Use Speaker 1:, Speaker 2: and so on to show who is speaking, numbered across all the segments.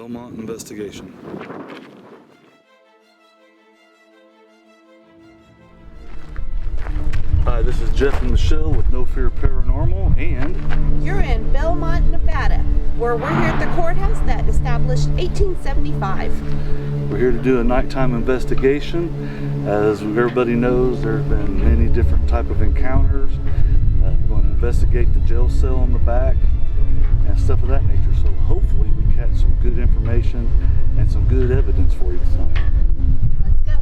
Speaker 1: Belmont investigation. Hi, this is Jeff and Michelle with No Fear Paranormal, and
Speaker 2: you're in Belmont, Nevada, where we're here at the courthouse that established 1875.
Speaker 1: we're here to do a nighttime investigation. As everybody knows, there have been many different type of encounters. We're going to investigate the jail cell in the back and stuff of that nature. So hopefully we catch some good information and some good evidence for you tonight.
Speaker 2: Let's go.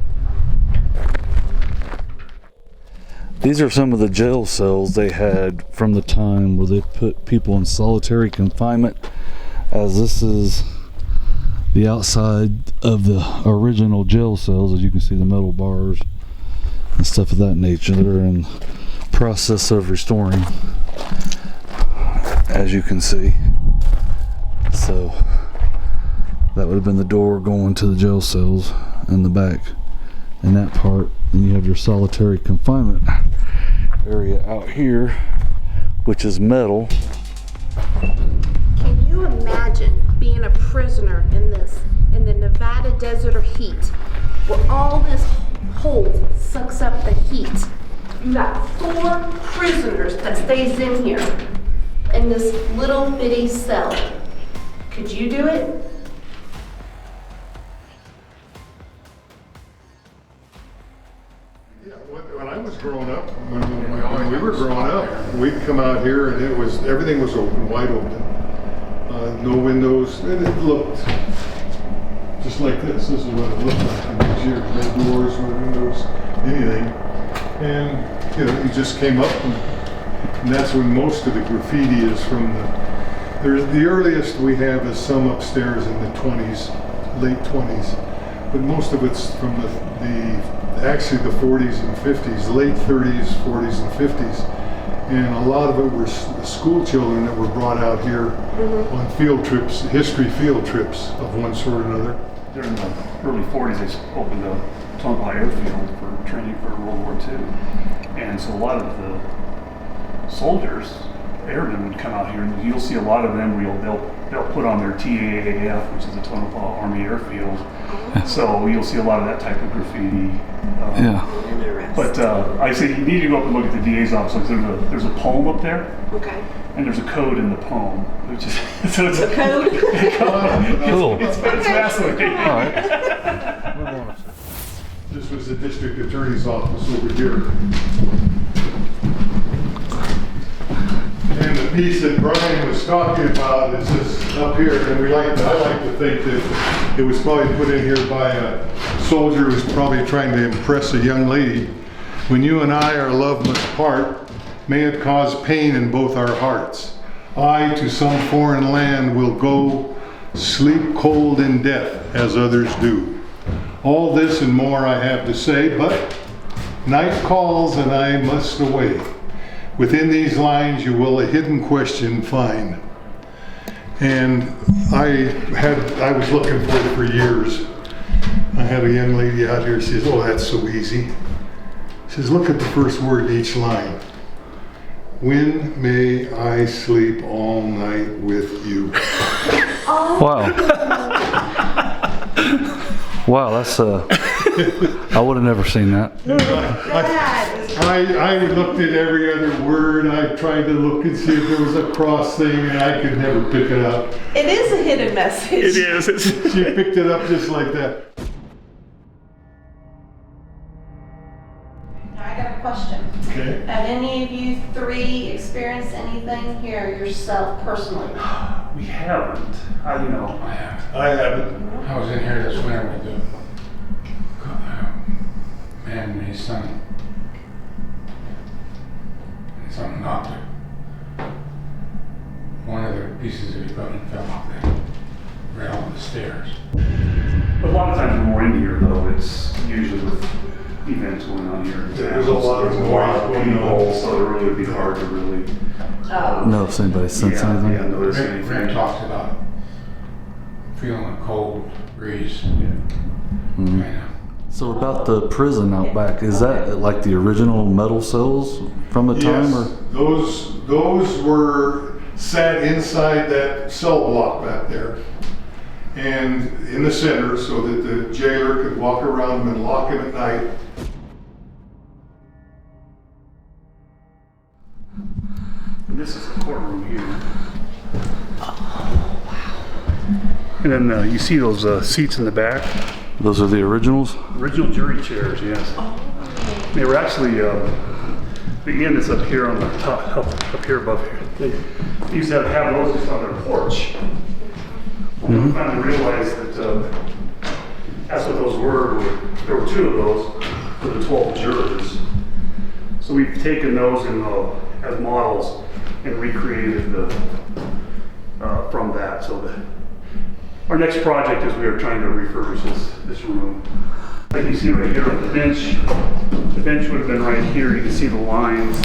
Speaker 1: These are some of the jail cells they had from the time where they put people in solitary confinement, as this is the outside of the original jail cells. As you can see, the metal bars and stuff of that nature. They're in process of restoring, as you can see. So that would have been the door going to the jail cells in the back in that part. And you have your solitary confinement area out here, which is metal.
Speaker 2: Can you imagine being a prisoner in the Nevada desert or heat, where all this hold sucks up the heat? You got 4 prisoners that stays in here in this little bitty cell. Could you do it?
Speaker 3: Yeah, when I was growing up, when we were growing up, we'd come out here and everything was open, wide open. No windows, and it looked just like this. This is what it looked like in these years. No doors, no windows, anything. And you just came up, and that's when most of the graffiti is from. The earliest we have is some upstairs in the 20s, late 20s, but most of it's from actually the 40s and 50s, late 30s, 40s and 50s. And a lot of it were school children that were brought out here on field trips, history field trips of one sort or another.
Speaker 4: During the early 40s, they opened the Tonopah Airfield for training for World War II. And so a lot of the soldiers, airmen, would come out here, and you'll see a lot of them where they'll put on their TAAF, which is the Tonopah Army Airfield. So you'll see a lot of that type of graffiti. But I say you need to go up and look at the DA's office. Like there's a poem up there. Okay. And there's a code in the poem, which is so it's
Speaker 2: a code.
Speaker 1: Cool.
Speaker 4: It's fascinating.
Speaker 1: All right.
Speaker 3: This was the district attorney's office over here. And the piece that Brian was talking about is this up here, and I like to think that it was probably put in here by a soldier who was probably trying to impress a young lady. When you and I our love must part, may it cause pain in both our hearts. I to some foreign land will go, sleep cold in death as others do. All this and more I have to say, but night calls and I must away. Within these lines you will a hidden question find. And I was looking for it for years. I had a young lady out here, she says, oh, that's so easy. She says, look at the first word in each line. When may I sleep all night with you?
Speaker 1: Wow. Wow, that's I would have never seen that.
Speaker 3: I looked at every other word. I tried to look and see if there was a cross thing, and I could never pick it up.
Speaker 2: It is a hidden message.
Speaker 4: It is.
Speaker 3: She picked it up just like that.
Speaker 2: I got a question.
Speaker 3: Okay.
Speaker 2: Have any of you 3 experienced anything here yourself personally?
Speaker 4: We haven't. I haven't.
Speaker 3: I haven't.
Speaker 5: I was in here this winter with the man and his son. And something knocked it. One of the pieces of equipment fell off the rail on the stairs.
Speaker 4: But a lot of times when we're in here, though, it's usually with events going on here.
Speaker 3: There's a lot of
Speaker 4: people, so it really would be hard to really
Speaker 1: No, if anybody sense anything.
Speaker 4: notice
Speaker 5: Rick
Speaker 4: anything.
Speaker 5: talks about feeling a cold breeze.
Speaker 1: Mm.
Speaker 5: Kind of.
Speaker 1: So about the prison out back, is that like the original metal cells from the time?
Speaker 3: Yes, those were sat inside that cell block back there. and in the center so that the jailer could walk around them and lock him at night.
Speaker 4: And this is the courtroom here. And then you see those seats in the back?
Speaker 1: Those are the originals?
Speaker 4: Original jury chairs, yes. They were actually, the end is up here on the top, up here above here. They used to have those just on their porch. We finally realized that that's what those were. There were 2 of those for the 12 jurors. So we've taken those as models and recreated from that. So our next project is we are trying to refurbish this room. Like you see right here on the bench would have been right here. You can see the lines.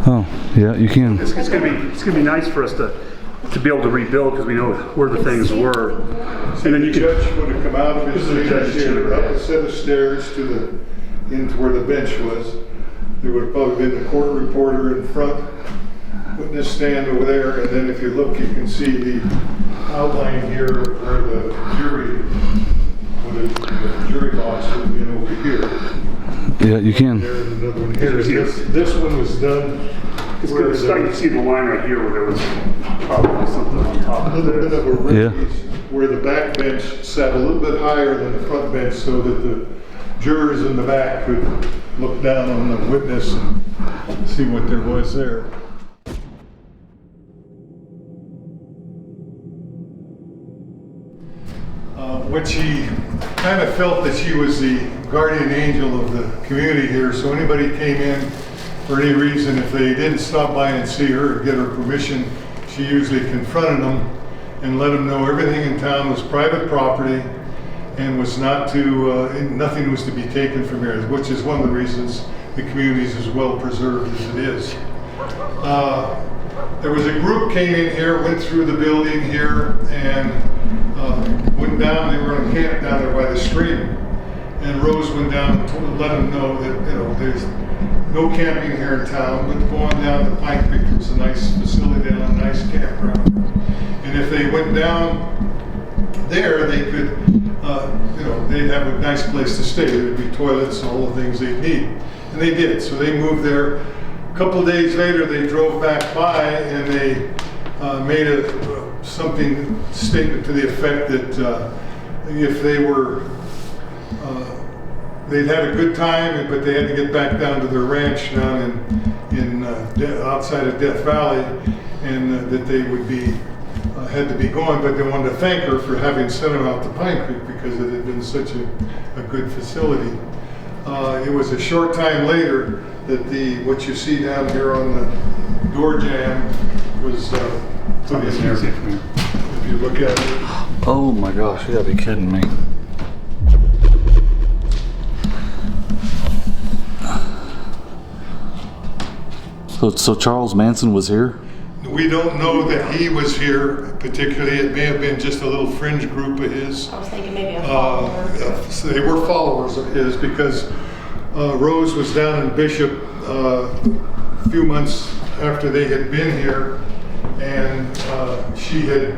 Speaker 1: Oh, yeah, you can.
Speaker 4: It's gonna be nice for us to be able to rebuild because we know where the things were. And then you
Speaker 3: The
Speaker 4: can
Speaker 3: judge would have come out of his chair, up a set of stairs into where the bench was. There would have probably been the court reporter in front, witness stand over there, and then if you look, you can see the outline here where the jury box would have been over here.
Speaker 1: Yeah, you can.
Speaker 3: There's another one here. This one was done.
Speaker 4: It's good to start. You see the line right here where there was probably something on top
Speaker 3: A
Speaker 4: of
Speaker 3: little bit
Speaker 4: this.
Speaker 3: of a raise where the back bench sat a little bit higher than the front bench so that the jurors in the back could look down on the witness and see what there was there. When she kind of felt that she was the guardian angel of the community here, so anybody came in for any reason, if they didn't stop by and see her or get her permission, she usually confronted them and let them know everything in town was private property and was not to, nothing was to be taken from here, which is one of the reasons the community is as well preserved as it is. There was a group came in here, went through the building here, and went down. They were on camp down there by the stream, and Rose went down and let them know that there's no camping here in town. But going down to Pine Creek, it was a nice facility down, a nice campground, and if they went down there, they could, they'd have a nice place to stay. There'd be toilets and all the things they'd need, and they did. So they moved there. A couple of days later, they drove back by and they made a statement to the effect that if they were, they'd had a good time, but they had to get back down to their ranch down in outside of Death Valley, and that they would be had to be going, but they wanted to thank her for having sent them out to Pine Creek because it had been such a good facility. It was a short time later that what you see down here on the door jamb was put in there. If you look at it.
Speaker 1: Oh my gosh, you gotta be kidding me. So Charles Manson was here?
Speaker 3: We don't know that he was here particularly. It may have been just a little fringe group of his.
Speaker 2: I was thinking maybe a follower.
Speaker 3: So they were followers of his because Rose was down in Bishop a few months after they had been here, and she had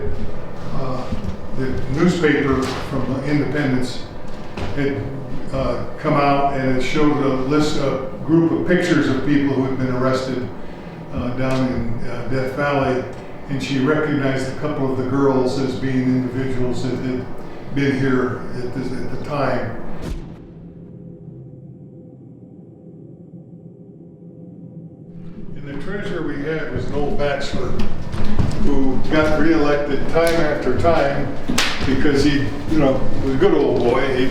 Speaker 3: the newspaper from Independence had come out and it showed a group of pictures of people who had been arrested down in Death Valley, and she recognized a couple of the girls as being individuals that had been here at the time. And the treasurer we had was an old bachelor who got reelected time after time because he, was a good old boy.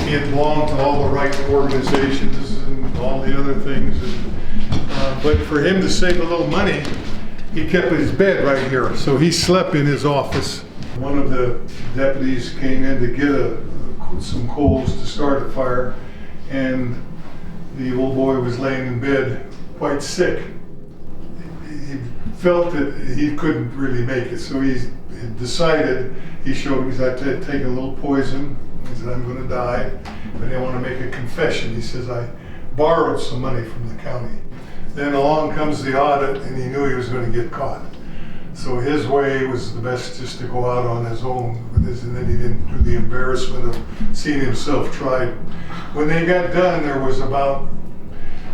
Speaker 3: He had belonged to all the right organizations and all the other things. But for him to save a little money, he kept his bed right here. So he slept in his office. One of the deputies came in to get some coals to start a fire, and the old boy was laying in bed quite sick. He felt that he couldn't really make it, so he decided, he showed me, I had taken a little poison. He said, I'm going to die, but I want to make a confession. He says, I borrowed some money from the county. Then along comes the audit, and he knew he was going to get caught. So his way was the best, just to go out on his own with this, and then he didn't do the embarrassment of seeing himself tried. When they got done, there was about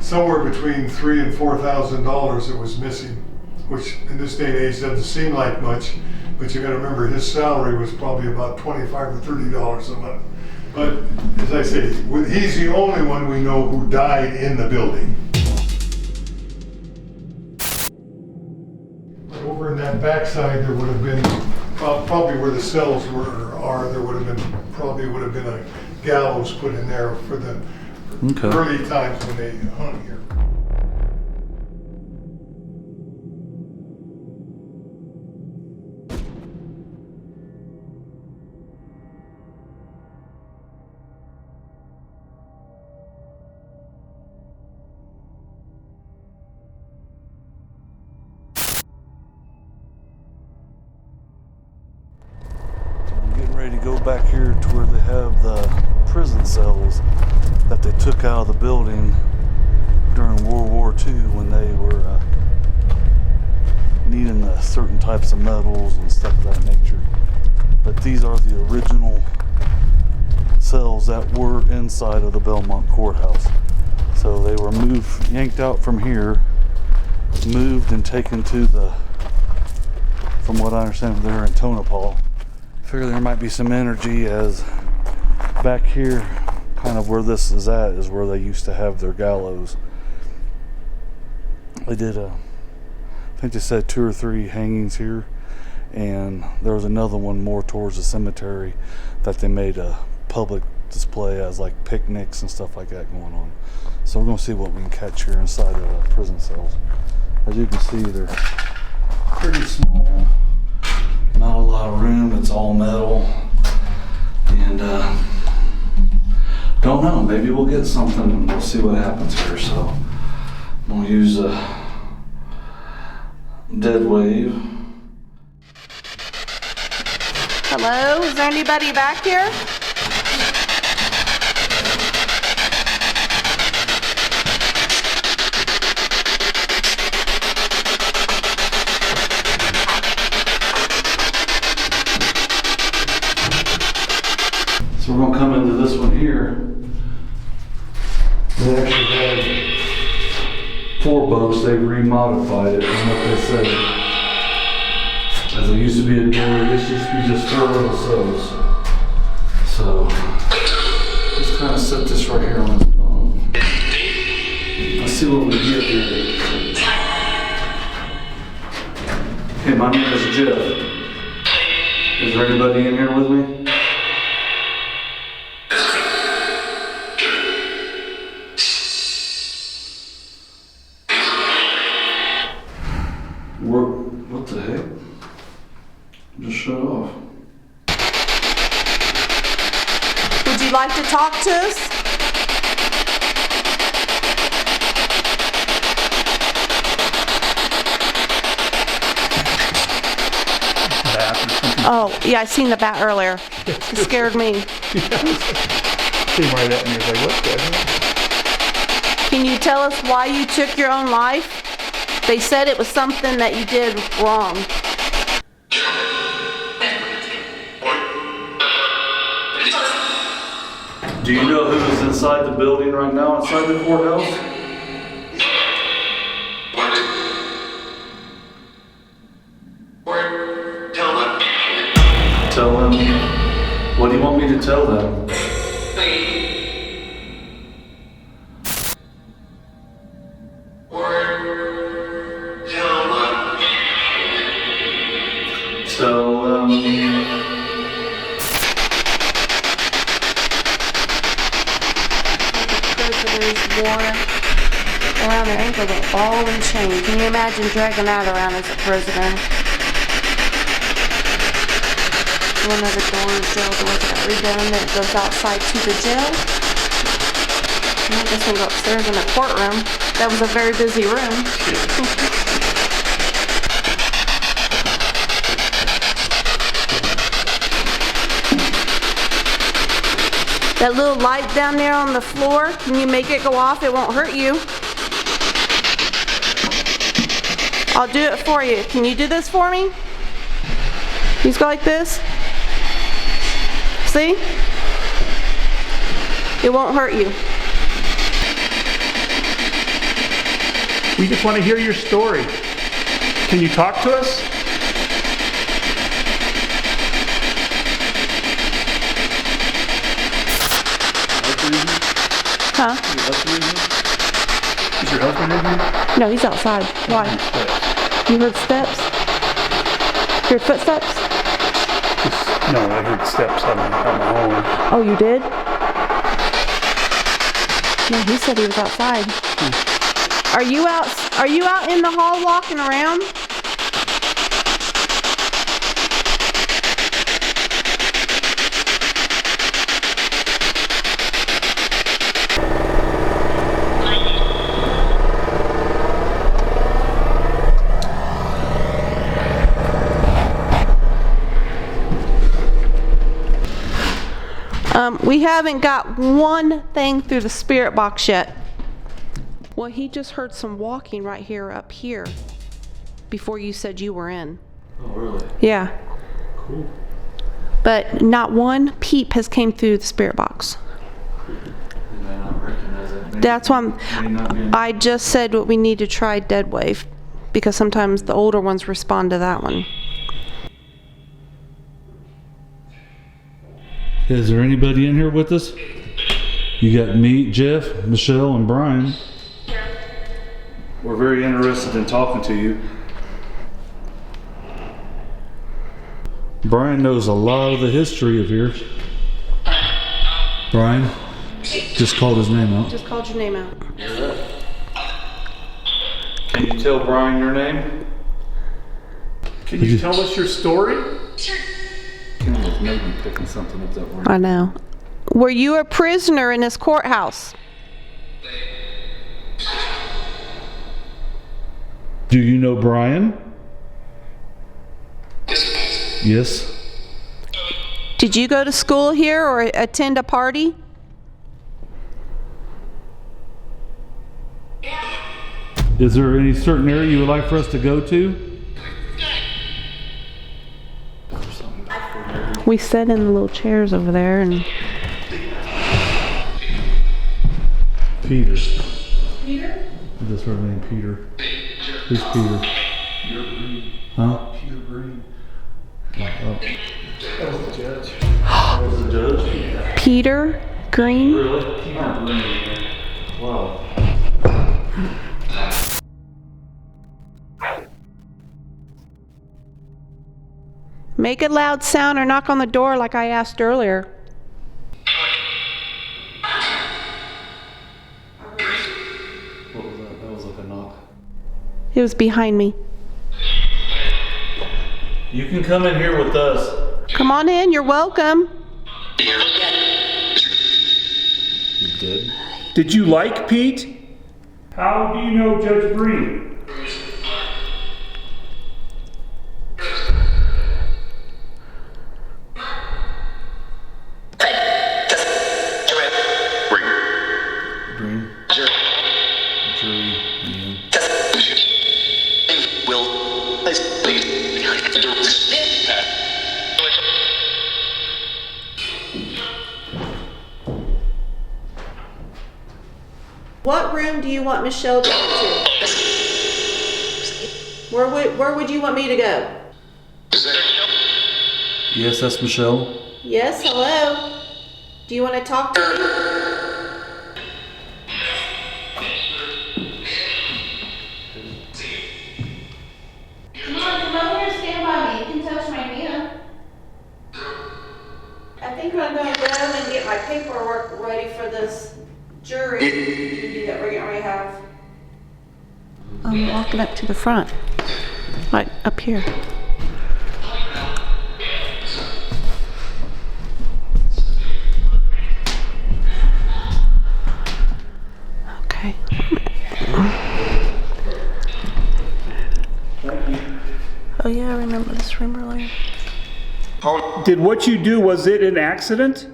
Speaker 3: somewhere between $3,000 and $4,000 that was missing, which in this day and age doesn't seem like much, but you gotta remember his salary was probably about $25 or $30 a month. But as I say, he's the only one we know who died in the building. Over in that backside, there would have been probably where the cells are. There would have been a gallows put in there for the early times when they hung here.
Speaker 1: Ready to go back here to where they have the prison cells that they took out of the building during World War II when they were needing certain types of metals and stuff of that nature. But these are the original cells that were inside of the Belmont Courthouse. So they were yanked out from here, moved and taken to from what I understand, they're in Tonopah. Figure there might be some energy, as back here, kind of where this is at, is where they used to have their gallows. They did I think they said 2 or 3 hangings here, and there was another one more towards the cemetery that they made a public display as like picnics and stuff like that going on. So we're gonna see what we can catch here inside of the prison cells. As you can see, they're pretty small. Not a lot of room, it's all metal, and don't know, maybe we'll get something and we'll see what happens here. So I'm gonna use a dead wave.
Speaker 2: Hello, is there anybody back here?
Speaker 1: So we're gonna come into this one here. They actually had 4 bunks. They remodified it from what they said. As it used to be a door, this used to be just 4 little cells. So let's kind of set this right here on this phone. Let's see what we get here. Okay, my name is Jeff. Is there anybody in here with me? What the heck? Just shut off.
Speaker 2: Would you like to talk to us? Oh, yeah, I seen the bat earlier. It scared me.
Speaker 5: Came right at me, I was like, what the hell?
Speaker 2: Can you tell us why you took your own life? They said it was something that you did wrong.
Speaker 1: Do you know who is inside the building right now, inside the courthouse? Tell them. What do you want me to tell them?
Speaker 2: Prisoners wore around their ankle a ball and chain. Can you imagine dragging that around as a prisoner? One of the doors, jail doors got redone, and it goes outside to the jail. And I guess we'll go upstairs in the courtroom. That was a very busy room. That little light down there on the floor, can you make it go off? It won't hurt you. I'll do it for you. Can you do this for me? You just go like this. See? It won't hurt you.
Speaker 4: We just want to hear your story. Can you talk to us?
Speaker 2: Huh?
Speaker 4: Is your husband in here?
Speaker 2: No, he's outside. Why? You heard steps? Heard footsteps?
Speaker 4: No, I heard steps on the hallway.
Speaker 2: Oh, you did? No, he said he was outside. Are you out in the hall walking around? We haven't got one thing through the spirit box yet. Well, he just heard some walking right here, up here, before you said you were in.
Speaker 1: Oh, really?
Speaker 2: Yeah.
Speaker 1: Cool.
Speaker 2: But not one peep has came through the spirit box.
Speaker 1: They may not recognize it.
Speaker 2: That's why
Speaker 1: May
Speaker 2: I just said what we need to try dead wave, because sometimes the older ones respond to that one.
Speaker 1: Is there anybody in here with us? You got me, Jeff, Michelle, and Brian. We're very interested in talking to you. Brian knows a lot of the history of here. Brian just called his name out.
Speaker 2: Just called your name out.
Speaker 1: Can you tell Brian your name?
Speaker 4: Can you tell us your story?
Speaker 1: Kim was maybe picking something up that word.
Speaker 2: I know. Were you a prisoner in this courthouse?
Speaker 1: Do you know Brian? Yes.
Speaker 2: Did you go to school here or attend a party?
Speaker 1: Is there any certain area you would like for us to go to?
Speaker 2: We sat in the little chairs over there and...
Speaker 1: Peter. Peter? I just heard the name Peter. Who's Peter?
Speaker 4: Peter Green.
Speaker 1: Huh?
Speaker 4: Peter Green.
Speaker 1: Oh.
Speaker 4: That was the judge.
Speaker 1: That was the judge? Yeah.
Speaker 2: Peter Green?
Speaker 1: Really? Peter Green. Wow.
Speaker 2: Make a loud sound or knock on the door like I asked earlier.
Speaker 1: What was that? That was like a knock.
Speaker 2: It was behind me.
Speaker 1: You can come in here with us.
Speaker 2: Come on in, you're welcome.
Speaker 1: You did?
Speaker 4: Did you like Pete? How do you know Judge Breen?
Speaker 1: Green? Jury. Yeah.
Speaker 2: What room do you want Michelle to go to? Where would you want me to go?
Speaker 1: Yes, that's Michelle.
Speaker 2: Yes, hello? Do you want to talk to me? Come over here and stand by me. You can touch my hand. I think I'm going to go and get my paperwork ready for this jury duty that we're getting ready to have. I'm walking up to the front. Right up here. Okay. Oh yeah, I remember this room earlier.
Speaker 4: Did what you do, was it an accident?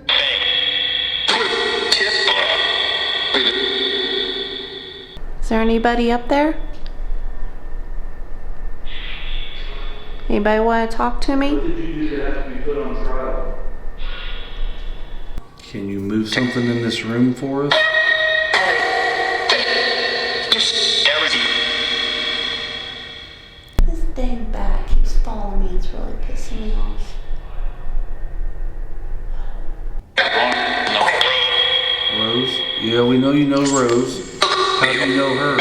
Speaker 2: Is there anybody up there? Anybody want to talk to me?
Speaker 1: What did you do to have to be put on trial? Can you move something in this room for us?
Speaker 2: This dang bat keeps following me. It's really pissing me off.
Speaker 1: Rose? Yeah, we know you know Rose. How do you know her?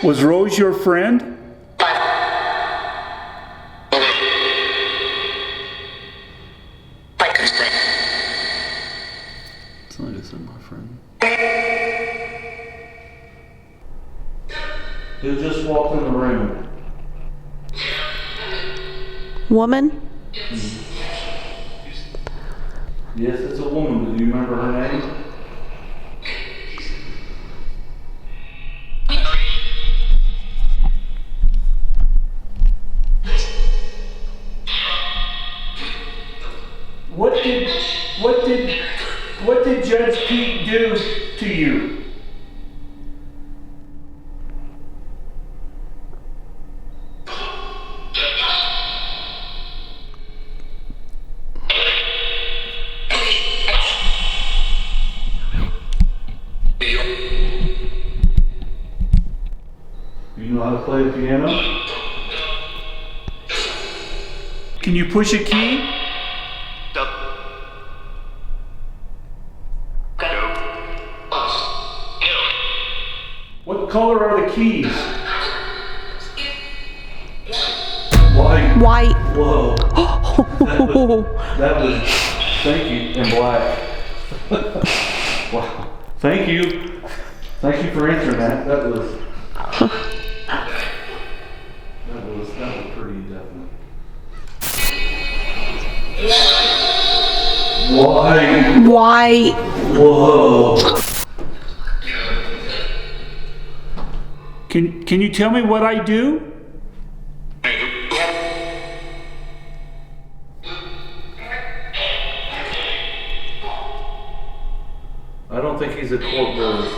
Speaker 4: Was Rose your friend?
Speaker 1: It's like I said, my friend. Who just walked in the room?
Speaker 2: Woman?
Speaker 1: Yes, it's a woman. Do you remember her name?
Speaker 4: What did Judge Pete do to you?
Speaker 1: You know how to play the piano?
Speaker 4: Can you push a key? What color are the keys?
Speaker 1: White.
Speaker 2: White.
Speaker 1: Whoa. That was, thank you, in black. Wow. Thank you. Thank you for answering that. That was pretty definite. White.
Speaker 2: White.
Speaker 1: Whoa.
Speaker 4: Can you tell me what I do?
Speaker 1: I don't think he's a court bully.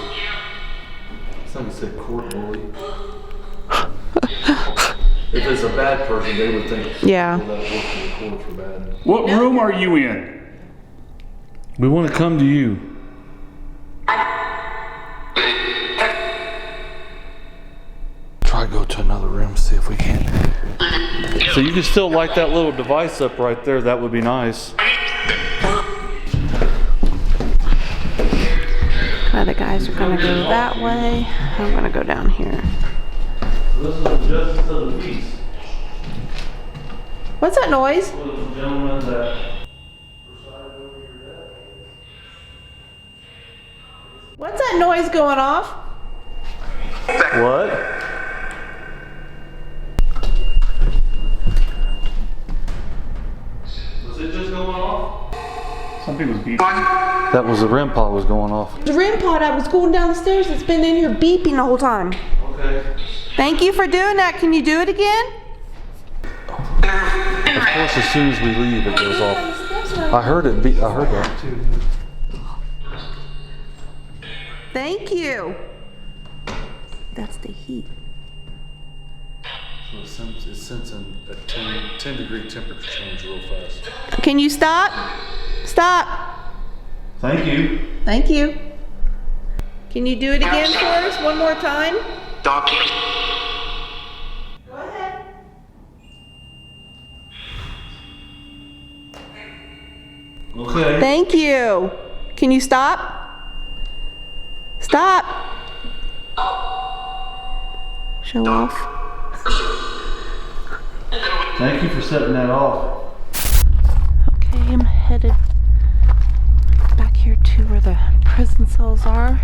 Speaker 1: Somebody said court bully. If it's a bad person, they would think
Speaker 2: Yeah.
Speaker 1: people that work for the courts are bad.
Speaker 4: What room are you in?
Speaker 1: We want to come to you. Try to go to another room, see if we can. So you can still light that little device up right there. That would be nice.
Speaker 2: The guys are gonna go that way. I'm gonna go down here.
Speaker 1: This is the justice of the peace.
Speaker 2: What's that noise?
Speaker 1: One of the gentlemen that presided over your death.
Speaker 2: What's that noise going off?
Speaker 1: What? Was it just going off?
Speaker 4: Something was beeping.
Speaker 1: That was the REM pod was going off.
Speaker 2: The REM pod, I was going down the stairs. It's been in here beeping the whole time.
Speaker 1: Okay.
Speaker 2: Thank you for doing that. Can you do it again?
Speaker 1: Of course, as soon as we leave, it goes off. I heard it beep. I heard that too.
Speaker 2: Thank you. That's the heat.
Speaker 1: So it's sensing a 10 degree temperature change real fast.
Speaker 2: Can you stop? Stop.
Speaker 1: Thank you.
Speaker 2: Thank you. Can you do it again for us one more time? Go ahead.
Speaker 1: Okay.
Speaker 2: Thank you. Can you stop? Stop. Show off.
Speaker 1: Thank you for setting that off.
Speaker 2: Okay, I'm headed back here to where the prison cells are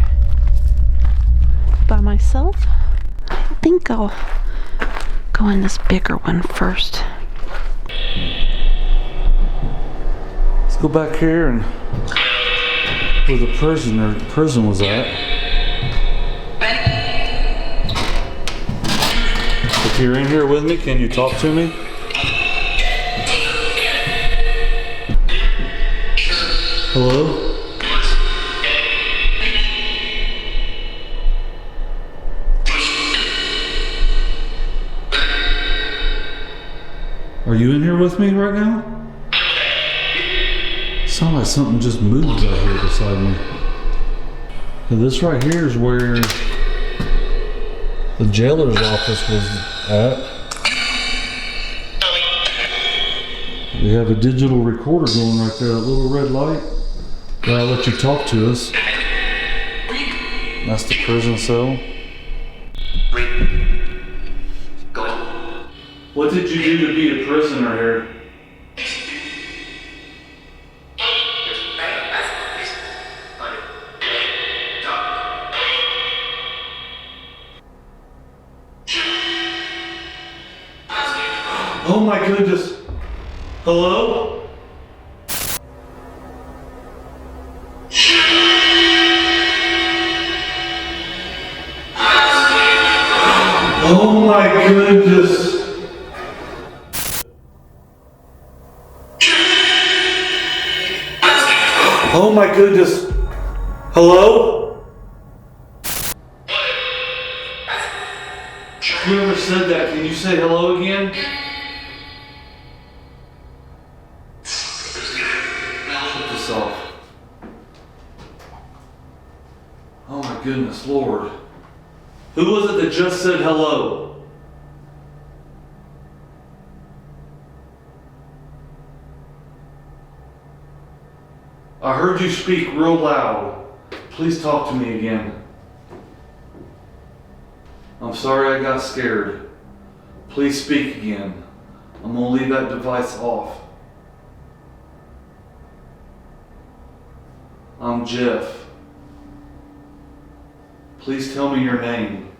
Speaker 2: by myself. I think I'll go in this bigger one first.
Speaker 1: Let's go back here and where the prison was at. If you're in here with me, can you talk to me? Hello? Are you in here with me right now? Sounds like something just moved out here beside me. Now this right here is where the jailer's office was at. We have a digital recorder going right there, that little red light. That'll let you talk to us. That's the prison cell. What did you do to be a prisoner here? Oh my goodness. Hello? Oh my goodness. Oh my goodness. Hello? Whoever said that, can you say hello again? Shut this off. Oh my goodness, Lord. Who was it that just said hello? I heard you speak real loud. Please talk to me again. I'm sorry I got scared. Please speak again. I'm gonna leave that device off. I'm Jeff. Please tell me your name.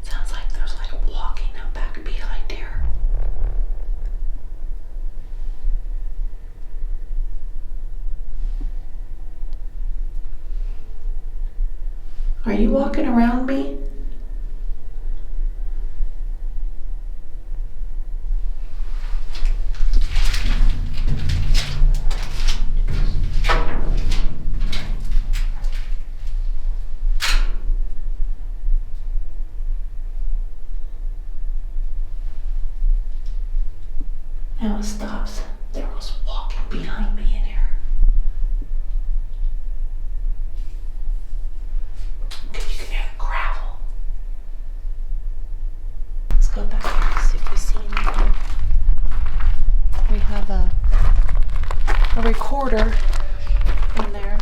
Speaker 2: Sounds like there's like walking out back behind here. Are you walking around me? Now it stops. There was walking behind me in here. Okay, you can hear the gravel. Let's go back here and see if we see anything. We have a recorder in there.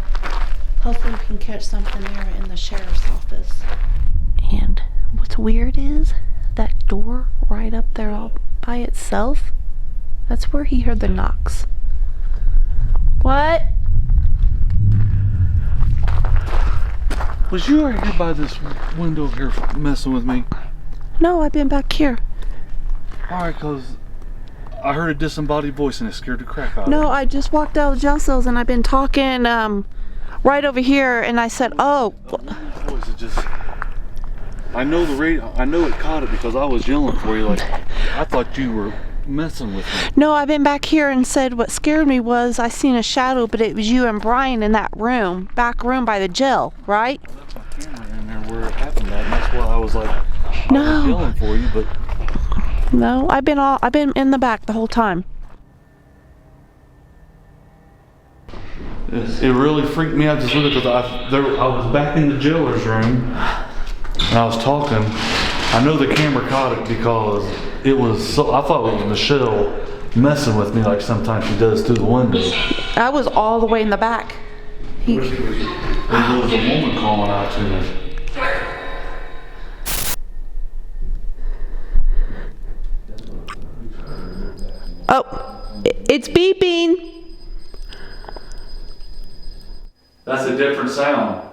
Speaker 2: Hopefully we can catch something there in the sheriff's office. And what's weird is that door right up there all by itself. That's where he heard the knocks. What?
Speaker 1: Was you right here by this window here messing with me?
Speaker 2: No, I've been back here.
Speaker 1: Alright, cause I heard a disembodied voice and it scared the crap out of me.
Speaker 2: No, I just walked out of jail cells and I've been talking right over here and I said, oh.
Speaker 1: Voice is just, I know the radio, I know it caught it because I was yelling for you like, I thought you were messing with me.
Speaker 2: No, I've been back here and said what scared me was I seen a shadow, but it was you and Brian in that room, back room by the jail, right?
Speaker 1: Well, that's my camera in there where it happened at, and that's why I was like, I
Speaker 2: No.
Speaker 1: was yelling for you, but
Speaker 2: No, I've been in the back the whole time.
Speaker 1: it really freaked me out just looking because I was back in the jailer's room and I was talking. I know the camera caught it because it was so, I thought it was Michelle messing with me like sometimes she does through the window.
Speaker 2: I was all the way in the back.
Speaker 1: There was a woman calling out to me.
Speaker 2: Oh, it's beeping.
Speaker 1: That's a different sound.